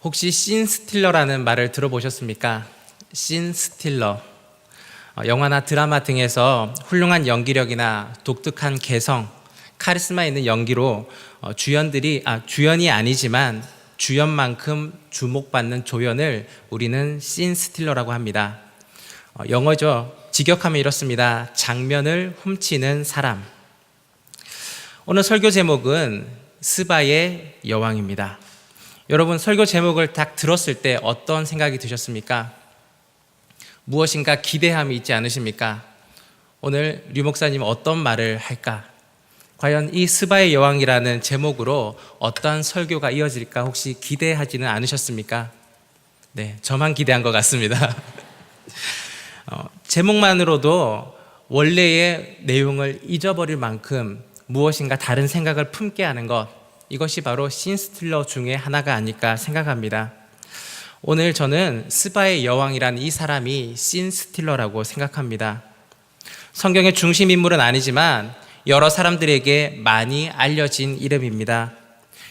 혹시 씬 스틸러라는 말을 들어보셨습니까? 씬 스틸러. 영화나 드라마 등에서 훌륭한 연기력이나 독특한 개성, 카리스마 있는 연기로 주연이 아니지만 주연만큼 주목받는 조연을 우리는 씬 스틸러라고 합니다. 영어죠. 직역하면 이렇습니다. 장면을 훔치는 사람. 오늘 설교 제목은 스바의 여왕입니다. 여러분, 설교 제목을 딱 들었을 때 어떤 생각이 드셨습니까? 무엇인가 기대함이 있지 않으십니까? 오늘 류 목사님 어떤 말을 할까? 과연 이 스바의 여왕이라는 제목으로 어떤 설교가 이어질까 혹시 기대하지는 않으셨습니까? 네, 저만 기대한 것 같습니다. 제목만으로도 원래의 내용을 잊어버릴 만큼 무엇인가 다른 생각을 품게 하는 것, 이것이 바로 씬 스틸러 중에 하나가 아닐까 생각합니다. 오늘 저는 스바의 여왕이란 이 사람이 씬 스틸러라고 생각합니다. 성경의 중심 인물은 아니지만 여러 사람들에게 많이 알려진 이름입니다.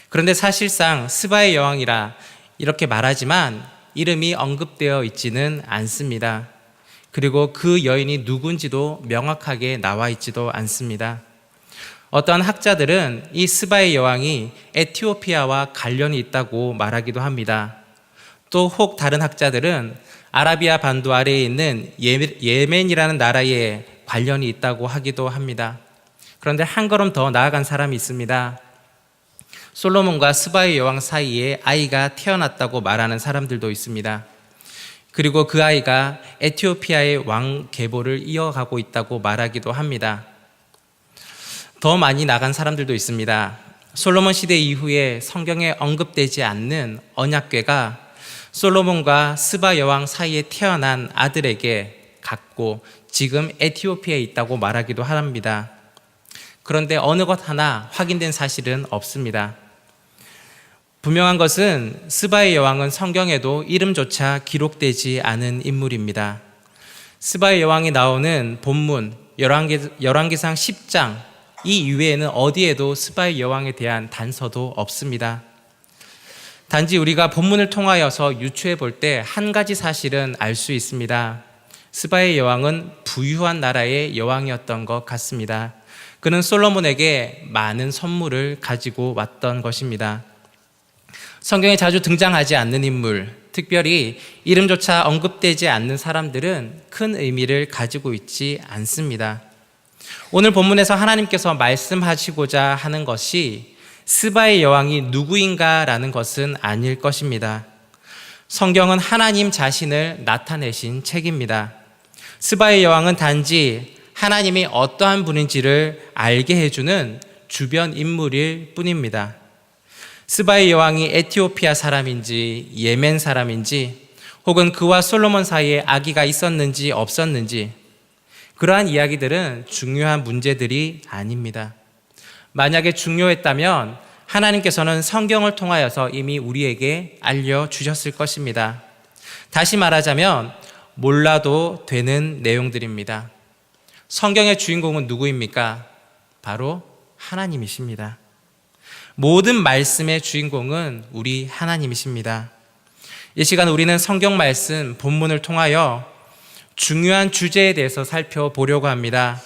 그런데 사실상 스바의 여왕이라 이렇게 말하지만 이름이 언급되어 있지는 않습니다. 그리고 그 여인이 누군지도 명확하게 나와 있지도 않습니다. 어떠한 학자들은 이 스바의 여왕이 에티오피아와 관련이 있다고 말하기도 합니다. 또 혹 다른 학자들은 아라비아 반도 아래에 있는 예멘이라는 나라에 관련이 있다고 하기도 합니다. 그런데 한 걸음 더 나아간 사람이 있습니다. 솔로몬과 스바의 여왕 사이에 아이가 태어났다고 말하는 사람들도 있습니다. 그리고 그 아이가 에티오피아의 왕 계보를 이어가고 있다고 말하기도 합니다. 더 많이 나간 사람들도 있습니다. 솔로몬 시대 이후에 성경에 언급되지 않는 언약궤가 솔로몬과 스바 여왕 사이에 태어난 아들에게 갔고 지금 에티오피아에 있다고 말하기도 합니다. 그런데 어느 것 하나 확인된 사실은 없습니다. 분명한 것은 스바의 여왕은 성경에도 이름조차 기록되지 않은 인물입니다. 스바의 여왕이 나오는 본문 열왕기상 10장 이 이외에는 어디에도 스바의 여왕에 대한 단서도 없습니다. 단지 우리가 본문을 통하여서 유추해 볼 때 한 가지 사실은 알 수 있습니다. 스바의 여왕은 부유한 나라의 여왕이었던 것 같습니다. 그는 솔로몬에게 많은 선물을 가지고 왔던 것입니다. 성경에 자주 등장하지 않는 인물, 특별히 이름조차 언급되지 않는 사람들은 큰 의미를 가지고 있지 않습니다. 오늘 본문에서 하나님께서 말씀하시고자 하는 것이 스바의 여왕이 누구인가라는 것은 아닐 것입니다. 성경은 하나님 자신을 나타내신 책입니다. 스바의 여왕은 단지 하나님이 어떠한 분인지를 알게 해주는 주변 인물일 뿐입니다. 스바의 여왕이 에티오피아 사람인지 예멘 사람인지 혹은 그와 솔로몬 사이에 아기가 있었는지 없었는지 그러한 이야기들은 중요한 문제들이 아닙니다. 만약에 중요했다면 하나님께서는 성경을 통하여서 이미 우리에게 알려주셨을 것입니다. 다시 말하자면 몰라도 되는 내용들입니다. 성경의 주인공은 누구입니까? 바로 하나님이십니다. 모든 말씀의 주인공은 우리 하나님이십니다. 이 시간 우리는 성경 말씀 본문을 통하여 중요한 주제에 대해서 살펴보려고 합니다.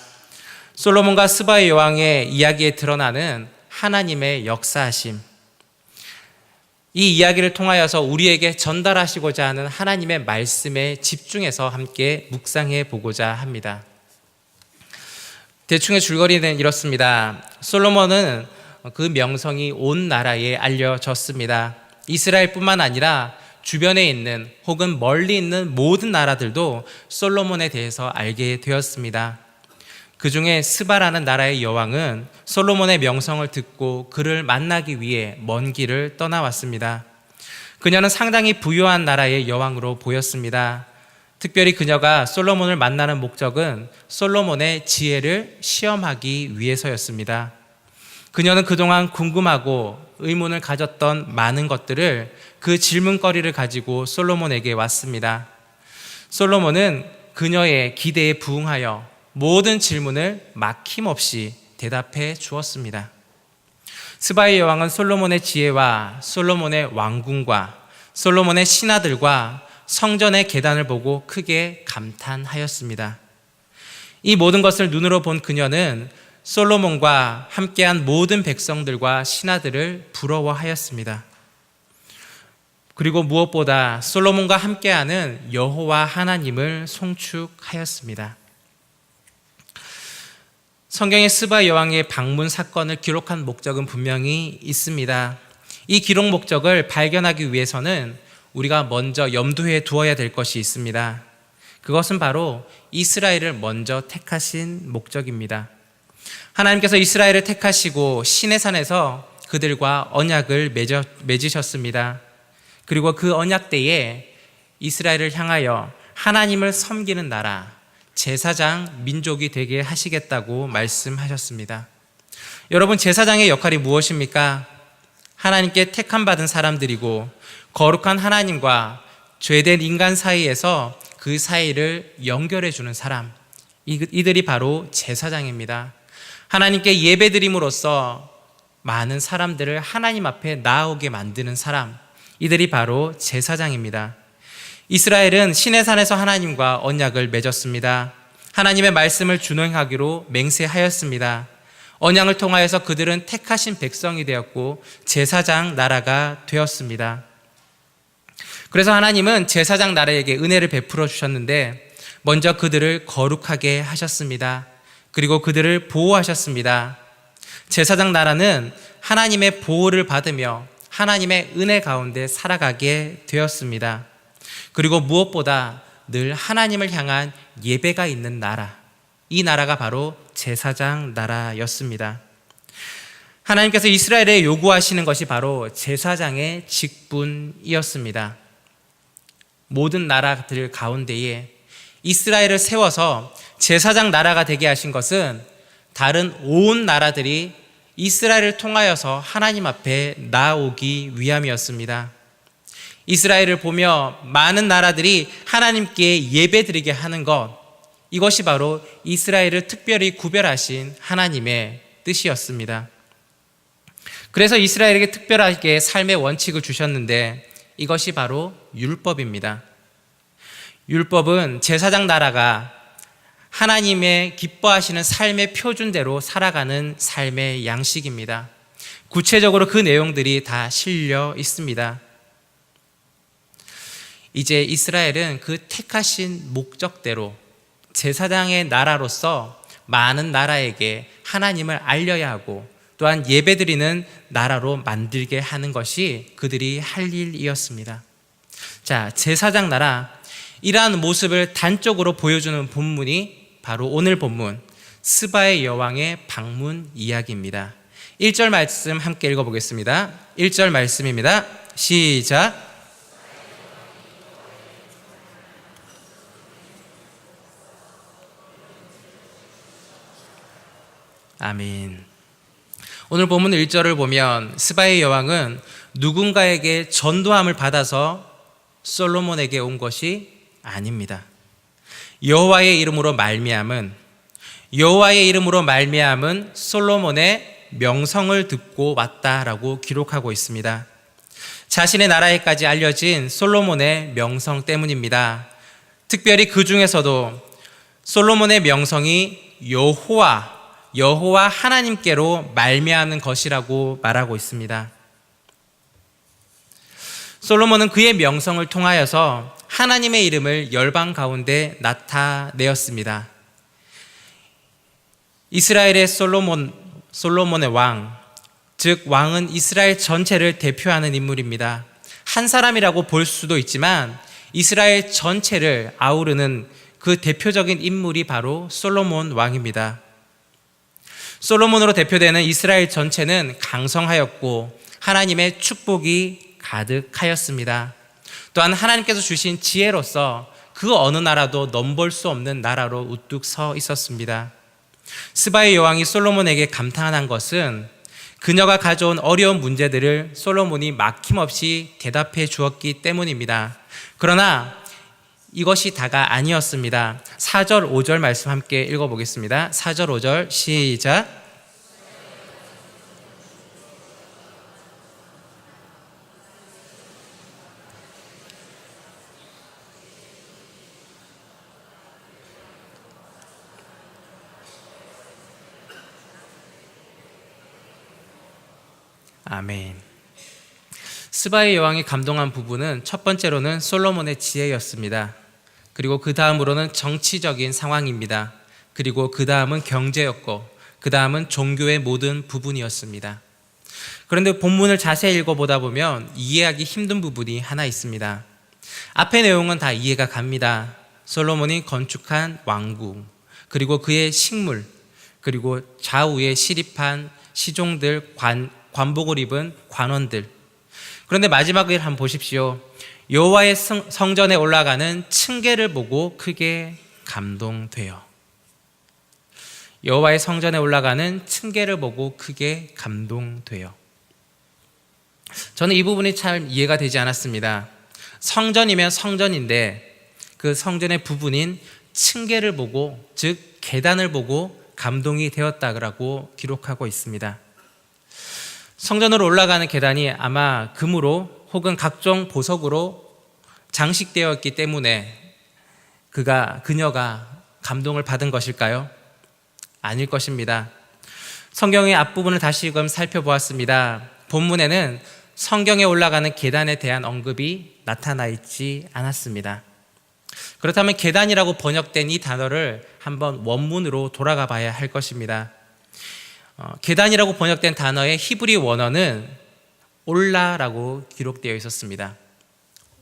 솔로몬과 스바의 여왕의 이야기에 드러나는 하나님의 역사하심, 이 이야기를 통하여서 우리에게 전달하시고자 하는 하나님의 말씀에 집중해서 함께 묵상해 보고자 합니다. 대충의 줄거리는 이렇습니다. 솔로몬은 그 명성이 온 나라에 알려졌습니다. 이스라엘뿐만 아니라 주변에 있는 혹은 멀리 있는 모든 나라들도 솔로몬에 대해서 알게 되었습니다. 그 중에 스바라는 나라의 여왕은 솔로몬의 명성을 듣고 그를 만나기 위해 먼 길을 떠나왔습니다. 그녀는 상당히 부유한 나라의 여왕으로 보였습니다. 특별히 그녀가 솔로몬을 만나는 목적은 솔로몬의 지혜를 시험하기 위해서였습니다. 그녀는 그동안 궁금하고 의문을 가졌던 많은 것들을 그 질문거리를 가지고 솔로몬에게 왔습니다. 솔로몬은 그녀의 기대에 부응하여 모든 질문을 막힘없이 대답해 주었습니다. 스바의 여왕은 솔로몬의 지혜와 솔로몬의 왕궁과 솔로몬의 신하들과 성전의 계단을 보고 크게 감탄하였습니다. 이 모든 것을 눈으로 본 그녀는 솔로몬과 함께한 모든 백성들과 신하들을 부러워하였습니다. 그리고 무엇보다 솔로몬과 함께하는 여호와 하나님을 송축하였습니다. 성경의 스바 여왕의 방문 사건을 기록한 목적은 분명히 있습니다. 이 기록 목적을 발견하기 위해서는 우리가 먼저 염두에 두어야 될 것이 있습니다. 그것은 바로 이스라엘을 먼저 택하신 목적입니다. 하나님께서 이스라엘을 택하시고 시내산에서 그들과 언약을 맺으셨습니다. 그리고 그 언약 때에 이스라엘을 향하여 하나님을 섬기는 나라, 제사장 민족이 되게 하시겠다고 말씀하셨습니다. 여러분, 제사장의 역할이 무엇입니까? 하나님께 택함받은 사람들이고 거룩한 하나님과 죄된 인간 사이에서 그 사이를 연결해 주는 사람, 이들이 바로 제사장입니다. 하나님께 예배드림으로써 많은 사람들을 하나님 앞에 나아오게 만드는 사람, 이들이 바로 제사장입니다. 이스라엘은 시내산에서 하나님과 언약을 맺었습니다. 하나님의 말씀을 준행하기로 맹세하였습니다. 언약을 통하여서 그들은 택하신 백성이 되었고 제사장 나라가 되었습니다. 그래서 하나님은 제사장 나라에게 은혜를 베풀어 주셨는데 먼저 그들을 거룩하게 하셨습니다. 그리고 그들을 보호하셨습니다. 제사장 나라는 하나님의 보호를 받으며 하나님의 은혜 가운데 살아가게 되었습니다. 그리고 무엇보다 늘 하나님을 향한 예배가 있는 나라, 이 나라가 바로 제사장 나라였습니다. 하나님께서 이스라엘에 요구하시는 것이 바로 제사장의 직분이었습니다. 모든 나라들 가운데에 이스라엘을 세워서 제사장 나라가 되게 하신 것은 다른 온 나라들이 이스라엘을 통하여서 하나님 앞에 나아오기 위함이었습니다. 이스라엘을 보며 많은 나라들이 하나님께 예배드리게 하는 것, 이것이 바로 이스라엘을 특별히 구별하신 하나님의 뜻이었습니다. 그래서 이스라엘에게 특별하게 삶의 원칙을 주셨는데 이것이 바로 율법입니다. 율법은 제사장 나라가 하나님의 기뻐하시는 삶의 표준대로 살아가는 삶의 양식입니다. 구체적으로 그 내용들이 다 실려 있습니다. 이제 이스라엘은 그 택하신 목적대로 제사장의 나라로서 많은 나라에게 하나님을 알려야 하고 또한 예배드리는 나라로 만들게 하는 것이 그들이 할 일이었습니다. 자, 제사장 나라, 이러한 모습을 단적으로 보여주는 본문이 바로 오늘 본문 스바의 여왕의 방문 이야기입니다. 1절 말씀 함께 읽어보겠습니다. 1절 말씀입니다. 시작. 아멘. 오늘 본문 1절을 보면 스바의 여왕은 누군가에게 전도함을 받아서 솔로몬에게 온 것이 아닙니다. 여호와의 이름으로 말미암은 솔로몬의 명성을 듣고 왔다라고 기록하고 있습니다. 자신의 나라에까지 알려진 솔로몬의 명성 때문입니다. 특별히 그 중에서도 솔로몬의 명성이 여호와 하나님께로 말미암는 것이라고 말하고 있습니다. 솔로몬은 그의 명성을 통하여서 하나님의 이름을 열방 가운데 나타내었습니다. 이스라엘의 솔로몬의 왕, 즉 왕은 이스라엘 전체를 대표하는 인물입니다. 한 사람이라고 볼 수도 있지만 이스라엘 전체를 아우르는 그 대표적인 인물이 바로 솔로몬 왕입니다. 솔로몬으로 대표되는 이스라엘 전체는 강성하였고 하나님의 축복이 가득하였습니다. 또한 하나님께서 주신 지혜로서 그 어느 나라도 넘볼 수 없는 나라로 우뚝 서 있었습니다. 스바의 여왕이 솔로몬에게 감탄한 것은 그녀가 가져온 어려운 문제들을 솔로몬이 막힘없이 대답해 주었기 때문입니다. 그러나 이것이 다가 아니었습니다. 4절 5절 말씀 함께 읽어보겠습니다. 4절 5절 시작. 아멘. 스바의 여왕이 감동한 부분은 첫 번째로는 솔로몬의 지혜였습니다. 그리고 그 다음으로는 정치적인 상황입니다. 그리고 그 다음은 경제였고 그 다음은 종교의 모든 부분이었습니다. 그런데 본문을 자세히 읽어보다 보면 이해하기 힘든 부분이 하나 있습니다. 앞의 내용은 다 이해가 갑니다. 솔로몬이 건축한 왕궁, 그리고 그의 식물, 그리고 좌우에 시립한 시종들, 관복을 입은 관원들. 그런데 마지막을 한번 보십시오. 여호와의 성전에 올라가는 층계를 보고 크게 감동돼요. 여호와의 성전에 올라가는 층계를 보고 크게 감동돼요. 저는 이 부분이 참 이해가 되지 않았습니다. 성전이면 성전인데 그 성전의 부분인 층계를 보고, 즉 계단을 보고 감동이 되었다고 기록하고 있습니다. 성전으로 올라가는 계단이 아마 금으로 혹은 각종 보석으로 장식되어 있기 때문에 그녀가 감동을 받은 것일까요? 아닐 것입니다. 성경의 앞부분을 다시금 살펴보았습니다. 본문에는 성경에 올라가는 계단에 대한 언급이 나타나 있지 않았습니다. 그렇다면 계단이라고 번역된 이 단어를 한번 원문으로 돌아가 봐야 할 것입니다. 계단이라고 번역된 단어의 히브리 원어는 올라라고 기록되어 있었습니다.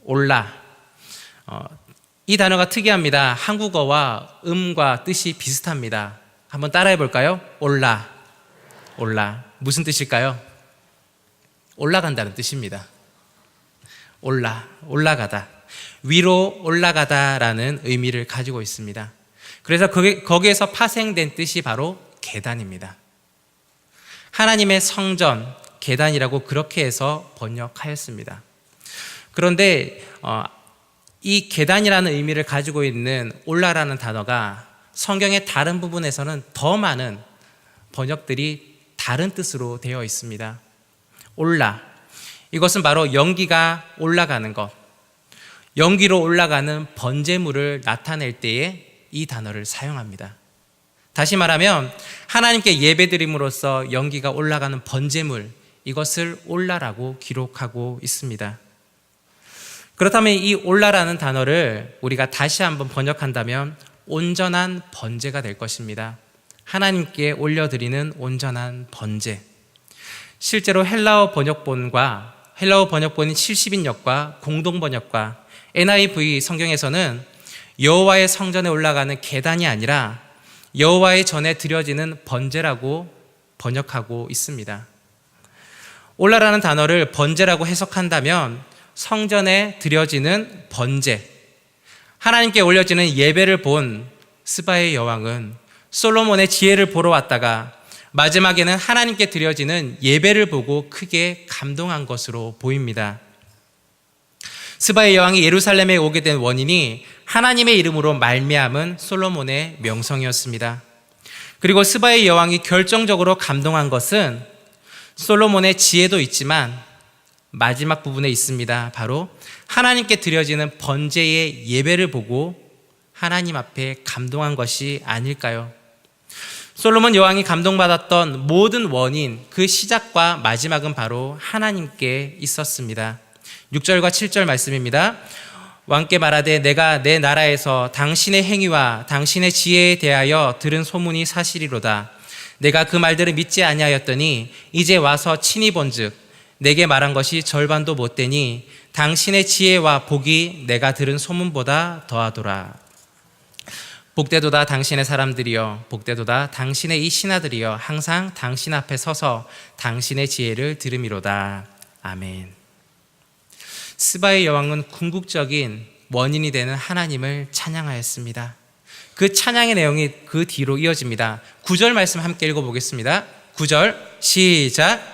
올라. 이 단어가 특이합니다. 한국어와 음과 뜻이 비슷합니다. 한번 따라해 볼까요? 올라. 올라. 무슨 뜻일까요? 올라간다는 뜻입니다. 올라가다. 위로 올라가다라는 의미를 가지고 있습니다. 그래서 거기에서 파생된 뜻이 바로 계단입니다. 하나님의 성전, 계단이라고 그렇게 해서 번역하였습니다. 그런데 이 계단이라는 의미를 가지고 있는 올라라는 단어가 성경의 다른 부분에서는 더 많은 번역들이 다른 뜻으로 되어 있습니다. 올라, 이것은 바로 연기가 올라가는 것, 연기로 올라가는 번제물을 나타낼 때에 이 단어를 사용합니다. 다시 말하면 하나님께 예배드림으로써 연기가 올라가는 번제물, 이것을 올라라고 기록하고 있습니다. 그렇다면 이 올라라는 단어를 우리가 다시 한번 번역한다면 온전한 번제가 될 것입니다. 하나님께 올려드리는 온전한 번제. 실제로 헬라어 번역본인 70인역과 공동번역과 NIV 성경에서는 여호와의 성전에 올라가는 계단이 아니라 여호와의 전에 드려지는 번제라고 번역하고 있습니다. 올라라는 단어를 번제라고 해석한다면 성전에 드려지는 번제, 하나님께 올려지는 예배를 본 스바의 여왕은 솔로몬의 지혜를 보러 왔다가 마지막에는 하나님께 드려지는 예배를 보고 크게 감동한 것으로 보입니다. 스바의 여왕이 예루살렘에 오게 된 원인이 하나님의 이름으로 말미암은 솔로몬의 명성이었습니다. 그리고 스바의 여왕이 결정적으로 감동한 것은 솔로몬의 지혜도 있지만 마지막 부분에 있습니다. 바로 하나님께 드려지는 번제의 예배를 보고 하나님 앞에 감동한 것이 아닐까요? 솔로몬 여왕이 감동받았던 모든 원인, 그 시작과 마지막은 바로 하나님께 있었습니다. 6절과 7절 말씀입니다. 왕께 말하되 내가 내 나라에서 당신의 행위와 당신의 지혜에 대하여 들은 소문이 사실이로다. 내가 그 말들을 믿지 아니하였더니 이제 와서 친히 본즉 내게 말한 것이 절반도 못되니 당신의 지혜와 복이 내가 들은 소문보다 더하더라. 복되도다 당신의 사람들이여, 복되도다 당신의 이 신하들이여, 항상 당신 앞에 서서 당신의 지혜를 들음이로다. 아멘. 스바의 여왕은 궁극적인 원인이 되는 하나님을 찬양하였습니다. 그 찬양의 내용이 그 뒤로 이어집니다. 9절 말씀 함께 읽어보겠습니다. 9절 시작.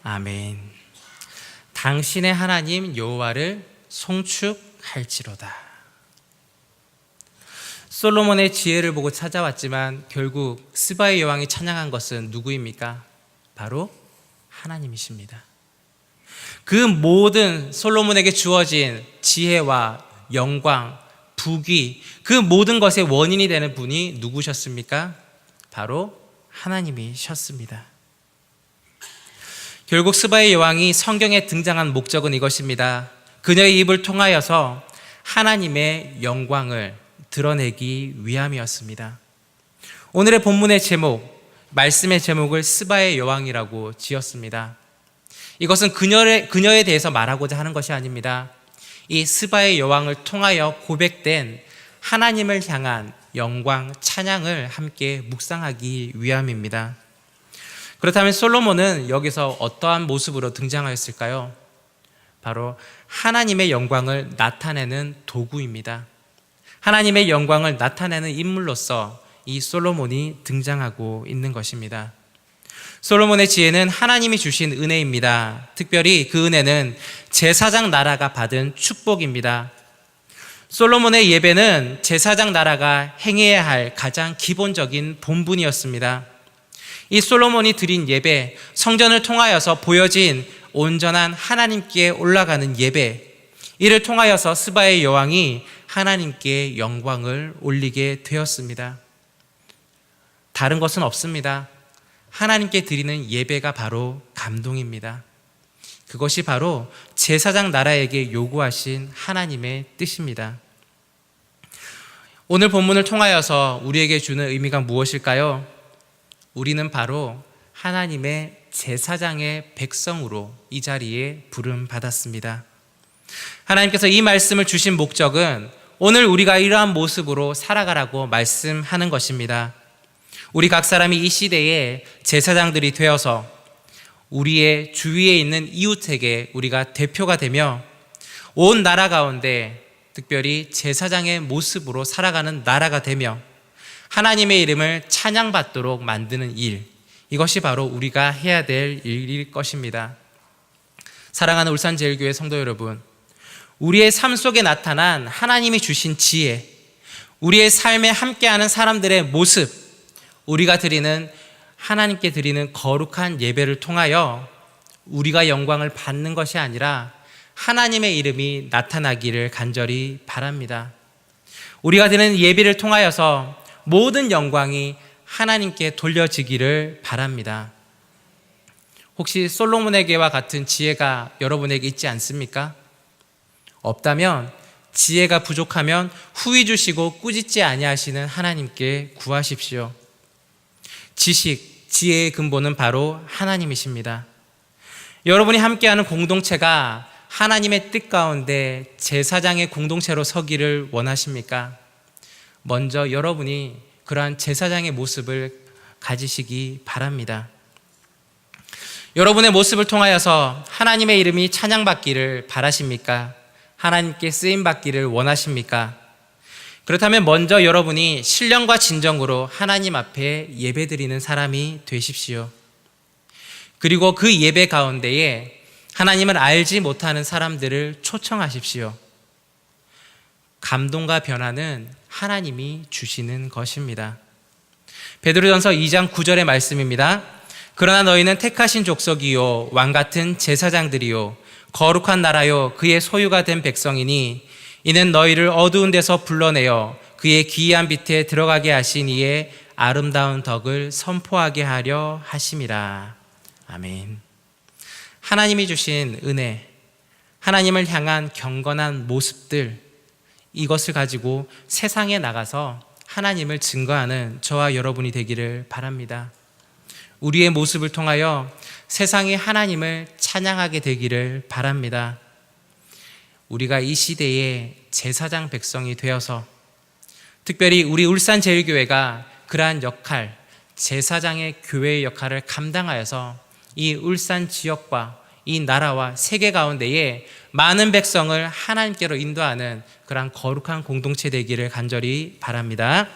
아멘. 당신의 하나님 여호와를 송축할지로다. 솔로몬의 지혜를 보고 찾아왔지만 결국 스바의 여왕이 찬양한 것은 누구입니까? 바로 하나님이십니다. 그 모든 솔로몬에게 주어진 지혜와 영광, 부귀, 그 모든 것의 원인이 되는 분이 누구셨습니까? 바로 하나님이셨습니다. 결국 스바의 여왕이 성경에 등장한 목적은 이것입니다. 그녀의 입을 통하여서 하나님의 영광을 드러내기 위함이었습니다. 오늘의 본문의 제목, 말씀의 제목을 스바의 여왕이라고 지었습니다. 이것은 그녀에 대해서 말하고자 하는 것이 아닙니다. 이 스바의 여왕을 통하여 고백된 하나님을 향한 영광, 찬양을 함께 묵상하기 위함입니다. 그렇다면 솔로몬은 여기서 어떠한 모습으로 등장하였을까요? 바로 하나님의 영광을 나타내는 도구입니다. 하나님의 영광을 나타내는 인물로서 이 솔로몬이 등장하고 있는 것입니다. 솔로몬의 지혜는 하나님이 주신 은혜입니다. 특별히 그 은혜는 제사장 나라가 받은 축복입니다. 솔로몬의 예배는 제사장 나라가 행해야 할 가장 기본적인 본분이었습니다. 이 솔로몬이 드린 예배, 성전을 통하여서 보여진 온전한 하나님께 올라가는 예배, 이를 통하여서 스바의 여왕이 하나님께 영광을 올리게 되었습니다. 다른 것은 없습니다. 하나님께 드리는 예배가 바로 감동입니다. 그것이 바로 제사장 나라에게 요구하신 하나님의 뜻입니다. 오늘 본문을 통하여서 우리에게 주는 의미가 무엇일까요? 우리는 바로 하나님의 제사장의 백성으로 이 자리에 부름받았습니다. 하나님께서 이 말씀을 주신 목적은 오늘 우리가 이러한 모습으로 살아가라고 말씀하는 것입니다. 우리 각 사람이 이 시대에 제사장들이 되어서 우리의 주위에 있는 이웃에게 우리가 대표가 되며 온 나라 가운데 특별히 제사장의 모습으로 살아가는 나라가 되며 하나님의 이름을 찬양받도록 만드는 일, 이것이 바로 우리가 해야 될 일일 것입니다. 사랑하는 울산제일교회 성도 여러분, 우리의 삶 속에 나타난 하나님이 주신 지혜, 우리의 삶에 함께하는 사람들의 모습, 우리가 드리는 하나님께 드리는 거룩한 예배를 통하여 우리가 영광을 받는 것이 아니라 하나님의 이름이 나타나기를 간절히 바랍니다. 우리가 드리는 예배를 통하여서 모든 영광이 하나님께 돌려지기를 바랍니다. 혹시 솔로몬에게와 같은 지혜가 여러분에게 있지 않습니까? 없다면 지혜가 부족하면 후히 주시고 꾸짖지 아니하시는 하나님께 구하십시오. 지식, 지혜의 근본은 바로 하나님이십니다. 여러분이 함께하는 공동체가 하나님의 뜻 가운데 제사장의 공동체로 서기를 원하십니까? 먼저 여러분이 그러한 제사장의 모습을 가지시기 바랍니다. 여러분의 모습을 통하여서 하나님의 이름이 찬양받기를 바라십니까? 하나님께 쓰임받기를 원하십니까? 그렇다면 먼저 여러분이 신령과 진정으로 하나님 앞에 예배드리는 사람이 되십시오. 그리고 그 예배 가운데에 하나님을 알지 못하는 사람들을 초청하십시오. 감동과 변화는 하나님이 주시는 것입니다. 베드로전서 2장 9절의 말씀입니다. 그러나 너희는 택하신 족속이요 왕같은 제사장들이요 거룩한 나라요 그의 소유가 된 백성이니 이는 너희를 어두운 데서 불러내어 그의 기이한 빛에 들어가게 하신 이의 아름다운 덕을 선포하게 하려 하심이라. 아멘. 하나님이 주신 은혜, 하나님을 향한 경건한 모습들, 이것을 가지고 세상에 나가서 하나님을 증거하는 저와 여러분이 되기를 바랍니다. 우리의 모습을 통하여 세상에 하나님을 찬양하게 되기를 바랍니다. 우리가 이 시대에 제사장 백성이 되어서 특별히 우리 울산제일교회가 그러한 역할, 제사장의 교회의 역할을 감당하여서 이 울산 지역과 이 나라와 세계 가운데에 많은 백성을 하나님께로 인도하는 그러한 거룩한 공동체 되기를 간절히 바랍니다.